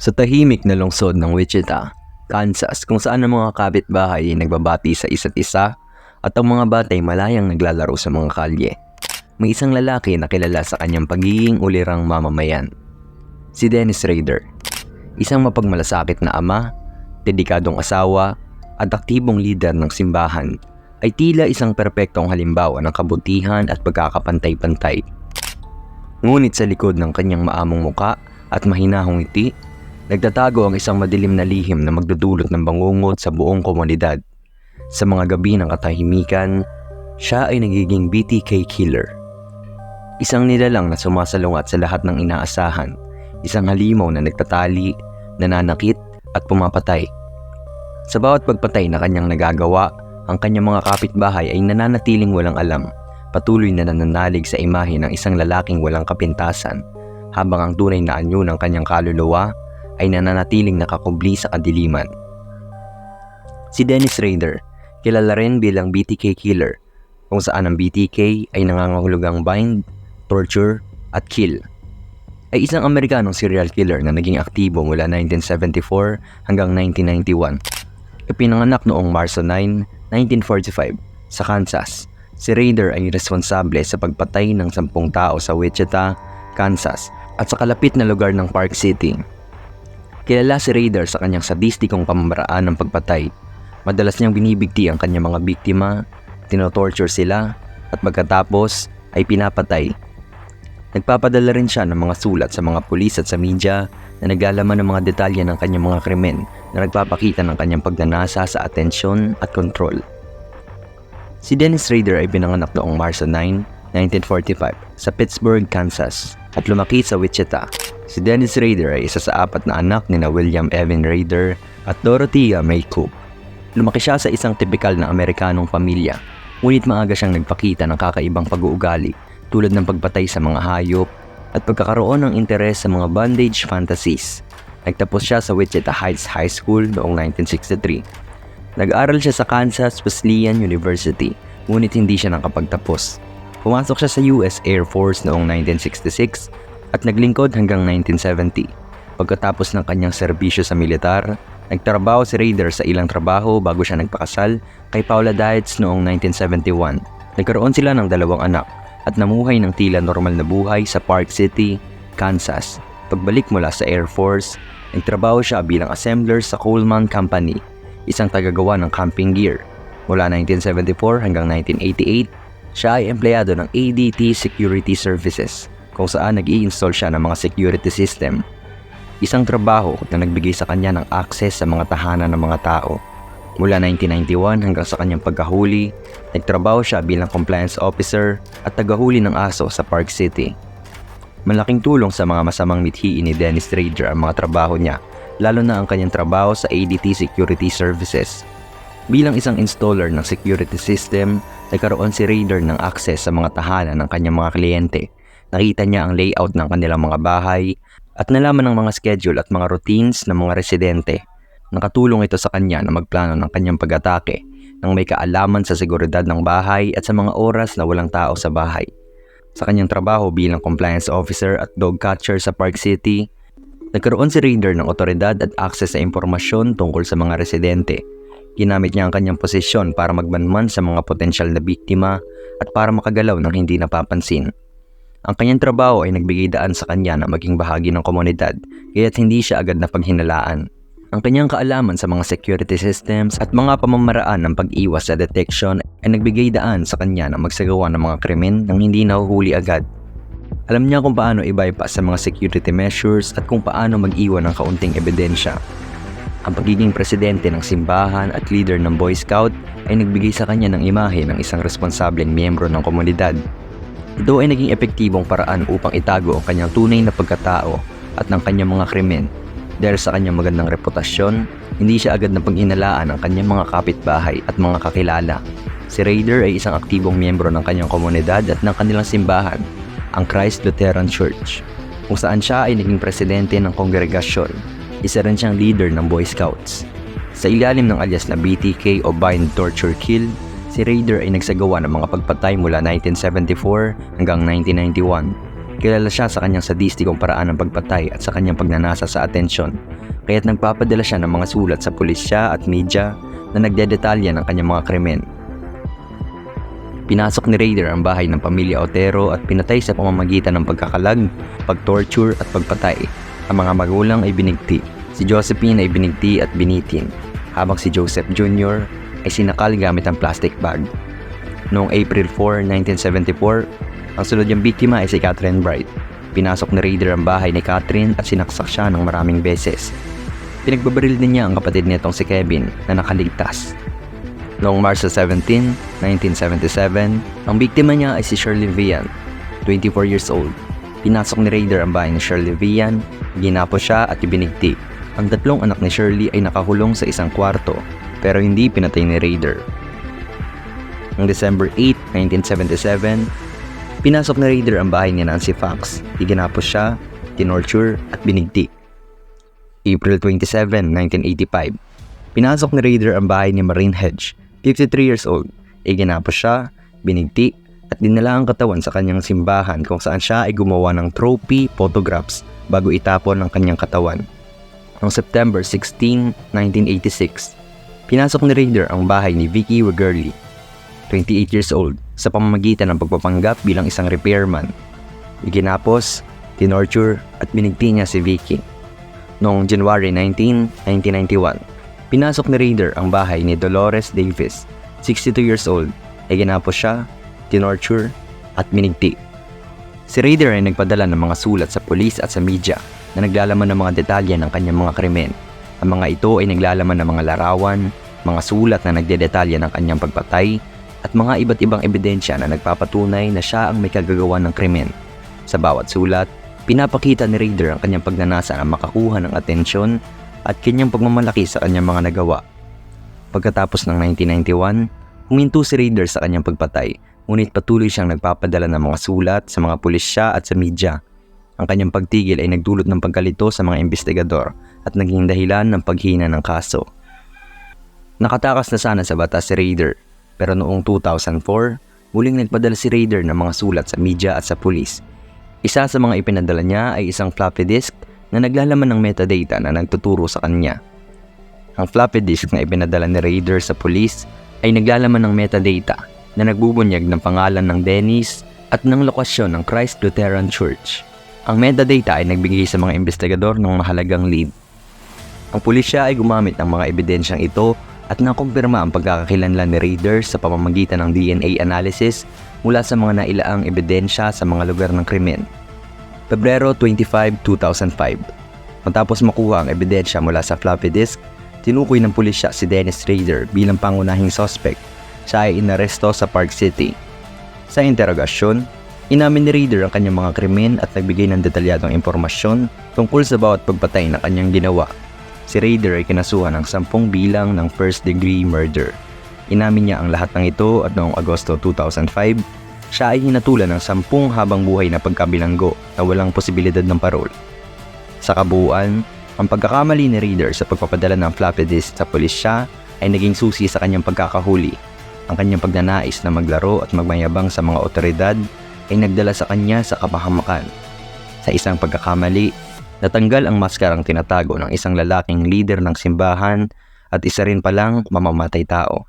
Sa tahimik na lungsod ng Wichita, Kansas, kung saan ang mga kapitbahay ay nagbabati sa isa't isa at ang mga bata ay malayang naglalaro sa mga kalye, may isang lalaki na kilala sa kanyang pagiging ulirang mamamayan. Si Dennis Rader, isang mapagmalasakit na ama, dedikadong asawa at aktibong lider ng simbahan, ay tila isang perpektong halimbawa ng kabutihan at pagkakapantay-pantay. Ngunit sa likod ng kanyang maamong muka at mahinahong ngiti, nagtatago ang isang madilim na lihim na magdudulot ng bangungot sa buong komunidad. Sa mga gabi ng katahimikan, siya ay nagiging BTK killer. Isang nilalang na sumasalungat sa lahat ng inaasahan, isang halimaw na nagtatali, nananakit at pumapatay. Sa bawat pagpatay na kanyang nagagawa, ang kanyang mga kapitbahay ay nananatiling walang alam, patuloy na nananalig sa imahe ng isang lalaking walang kapintasan, habang ang tunay na anyo ng kanyang kaluluwa ay nananatiling nakakubli sa kadiliman. Si Dennis Rader, kilala rin bilang BTK killer, kung saan ang BTK ay nangangahulugang bind, torture, at kill. Ay isang Amerikanong serial killer na naging aktibo mula 1974 hanggang 1991. Ipinanganak noong Marso 9, 1945 sa Kansas. Si Rader ay responsable sa pagpatay ng 10 tao sa Wichita, Kansas at sa kalapit na lugar ng Park City. Kilala si Rader sa kanyang sadistikong pamamaraan ng pagpatay. Madalas niyang binibigti ang kanyang mga biktima, tinotorture sila at pagkatapos ay pinapatay. Nagpapadala rin siya ng mga sulat sa mga pulis at sa media na naglalaman ng mga detalye ng kanyang mga krimen na nagpapakita ng kanyang pagnanasa sa atensyon at kontrol. Si Dennis Rader ay pinanganak noong Marso 9, 1945 sa Pittsburgh, Kansas at lumaki sa Wichita. Si Dennis Rader ay isa sa 4 na anak ni William Evan Rader at Dorothea May Cook. Lumaki siya sa isang tipikal na Amerikanong pamilya, ngunit maaga siyang nagpakita ng kakaibang pag-uugali tulad ng pagpatay sa mga hayop at pagkakaroon ng interes sa mga bondage fantasies. Nagtapos siya sa Wichita Heights High School noong 1963. Nag-aral siya sa Kansas Wesleyan University, ngunit hindi siya nakapagtapos. Pumasok siya sa US Air Force noong 1966 at naglingkod hanggang 1970. Pagkatapos ng kanyang serbisyo sa militar, nagtrabaho si Rader sa ilang trabaho bago siya nagpakasal kay Paula Dietz noong 1971. Nagkaroon sila ng 2 anak at namuhay ng tila normal na buhay sa Park City, Kansas. Pagbalik mula sa Air Force, nagtrabaho siya bilang assembler sa Coleman Company, isang tagagawa ng camping gear. Mula 1974 hanggang 1988, siya ay empleyado ng ADT Security Services, kung saan nag-i-install siya ng mga security system. Isang trabaho na nagbigay sa kanya ng access sa mga tahanan ng mga tao. Mula 1991 hanggang sa kanyang pagkahuli, nagtrabaho siya bilang compliance officer at tagahuli ng aso sa Park City. Malaking tulong sa mga masamang mithiin ni Dennis Rader ang mga trabaho niya, lalo na ang kanyang trabaho sa ADT Security Services. Bilang isang installer ng security system, nagkaroon si Rader ng access sa mga tahanan ng kanyang mga kliyente. Nakita niya ang layout ng kanilang mga bahay at nalaman ng mga schedule at mga routines ng mga residente. Nakatulong ito sa kanya na magplano ng kanyang pag-atake nang may kaalaman sa seguridad ng bahay at sa mga oras na walang tao sa bahay. Sa kanyang trabaho bilang compliance officer at dog catcher sa Park City, nagkaroon si Rader ng otoridad at access sa impormasyon tungkol sa mga residente. Ginamit niya ang kanyang posisyon para magbanman sa mga potensyal na biktima at para makagalaw ng hindi napapansin. Ang kanyang trabaho ay nagbigay daan sa kanya na maging bahagi ng komunidad, kaya't hindi siya agad na paghinalaan. Ang kanyang kaalaman sa mga security systems at mga pamamaraan ng pag-iwas sa detection ay nagbigay daan sa kanya na magsagawa ng mga krimen nang hindi nahuhuli agad. Alam niya kung paano i-bypass sa mga security measures at kung paano mag-iwan ng kaunting ebidensya. Ang pagiging presidente ng simbahan at leader ng Boy Scout ay nagbigay sa kanya ng imahe ng isang responsableng miyembro ng komunidad. Ito ay naging epektibong paraan upang itago ang kanyang tunay na pagkatao at ng kanyang mga krimen. Dahil sa kanyang magandang reputasyon, hindi siya agad na paghinalaan ang kanyang mga kapitbahay at mga kakilala. Si Rader ay isang aktibong miyembro ng kanyang komunidad at ng kanilang simbahan, ang Christ Lutheran Church, kung saan siya ay naging presidente ng kongregasyon. Isa rin siyang leader ng Boy Scouts. Sa ilalim ng alias na BTK o Bind, Torture, Kill, si Rader ay nagsagawa ng mga pagpatay mula 1974 hanggang 1991. Kilala siya sa kanyang sadistikong paraan ng pagpatay at sa kanyang pagnanasa sa atensyon, kaya't nagpapadala siya ng mga sulat sa pulisya at media na nagdedetalya ng kanyang mga krimen. Pinasok ni Raider ang bahay ng pamilya Otero at pinatay sa pamamagitan ng pagkakalag, pagtorture at pagpatay. Ang mga magulang ay binigti. Si Josephine ay binigti at binitin, habang si Joseph Jr. ay sinakal gamit ang plastic bag. Noong April 4, 1974, ang sunod niyang biktima ay si Catherine Bright. Pinasok ni Raider ang bahay ni Catherine at sinaksak siya ng maraming beses. Pinagbabaril din niya ang kapatid nitong si Kevin na nakaligtas. Noong March 17, 1977, ang biktima niya ay si Shirley Vian, 24 years old. Pinasok ni Raider ang bahay ni Shirley Vian, ginapos siya at ibinigti. Ang tatlong anak ni Shirley ay nakakulong sa isang kwarto, pero hindi pinatay ni Raider. Noong December 8, 1977, pinasok ni Raider ang bahay ni Nancy Fox, iginapos siya, tinorture at binigti. April 27, 1985, pinasok ni Raider ang bahay ni Marine Hedge, 53 years old, iginapos siya, binigti, at dinala ang katawan sa kanyang simbahan kung saan siya ay gumawa ng trophy photographs bago itapon ang kanyang katawan. Noong September 16, 1986, pinasok ni Raider ang bahay ni Vicky Wegerle, 28 years old, sa pamamagitan ng pagpapanggap bilang isang repairman. Iginapos, tinorture at binigti niya si Vicky. Noong January 19, 1991, pinasok ni Raider ang bahay ni Dolores Davis, 62 years old, ay ginapos siya, tinorture, at binigti. Si Raider ay nagpadala ng mga sulat sa pulis at sa media na naglalaman ng mga detalye ng kanyang mga krimen. Ang mga ito ay naglalaman ng mga larawan, mga sulat na nagdedetalye ng kanyang pagpatay, at mga iba't ibang ebidensya na nagpapatunay na siya ang may kagagawa ng krimen. Sa bawat sulat, pinapakita ni Raider ang kanyang pagnanasa na makakuha ng atensyon at kanyang pagmamalaki sa kanyang mga nagawa. Pagkatapos ng 1991, huminto si Raider sa kanyang pagpatay, ngunit patuloy siyang nagpapadala ng mga sulat sa mga pulisya at sa media. Ang kanyang pagtigil ay nagdulot ng pagkalito sa mga investigador at naging dahilan ng paghina ng kaso. Nakatakas na sana sa batas si Raider, pero noong 2004, muling nagpadala si Raider ng mga sulat sa media at sa pulis. Isa sa mga ipinadala niya ay isang floppy disk na naglalaman ng metadata na nagtuturo sa kanya. Ang floppy disk na ipinadala ni Raider sa pulis ay naglalaman ng metadata na nagbubunyag ng pangalan ng Dennis at ng lokasyon ng Christ Lutheran Church. Ang metadata ay nagbigay sa mga investigador ng mahalagang lead. Ang pulisya ay gumamit ng mga ebidensyang ito at nakumpirma ang pagkakakilanlan ni Raider sa pamamagitan ng DNA analysis mula sa mga nailaang ebidensya sa mga lugar ng krimen. Pebrero 25, 2005. Matapos makuha ang ebidensya mula sa floppy disk, tinukoy ng pulisya si Dennis Raider bilang pangunahing suspect. Siya ay inaresto sa Park City. Sa interogasyon, inamin ni Raider ang kanyang mga krimen at nagbigay ng detalyadong impormasyon tungkol sa bawat pagpatay na kanyang ginawa. Si Raider ay kinasuhan ng 10 bilang ng first-degree murder. Inamin niya ang lahat ng ito at noong Agosto 2005, siya ay hinatulan ng 10 habang buhay na pagkabilanggo na walang posibilidad ng parol. Sa kabuuan, ang pagkakamali ni Raider sa pagpapadala ng floppy disk sa pulisya ay naging susi sa kanyang pagkakahuli. Ang kanyang pagnanais na maglaro at magmayabang sa mga otoridad ay nagdala sa kanya sa kapahamakan. Sa isang pagkakamali, natanggal ang maskarang tinatago ng isang lalaking leader ng simbahan at isa rin palang mamamatay tao.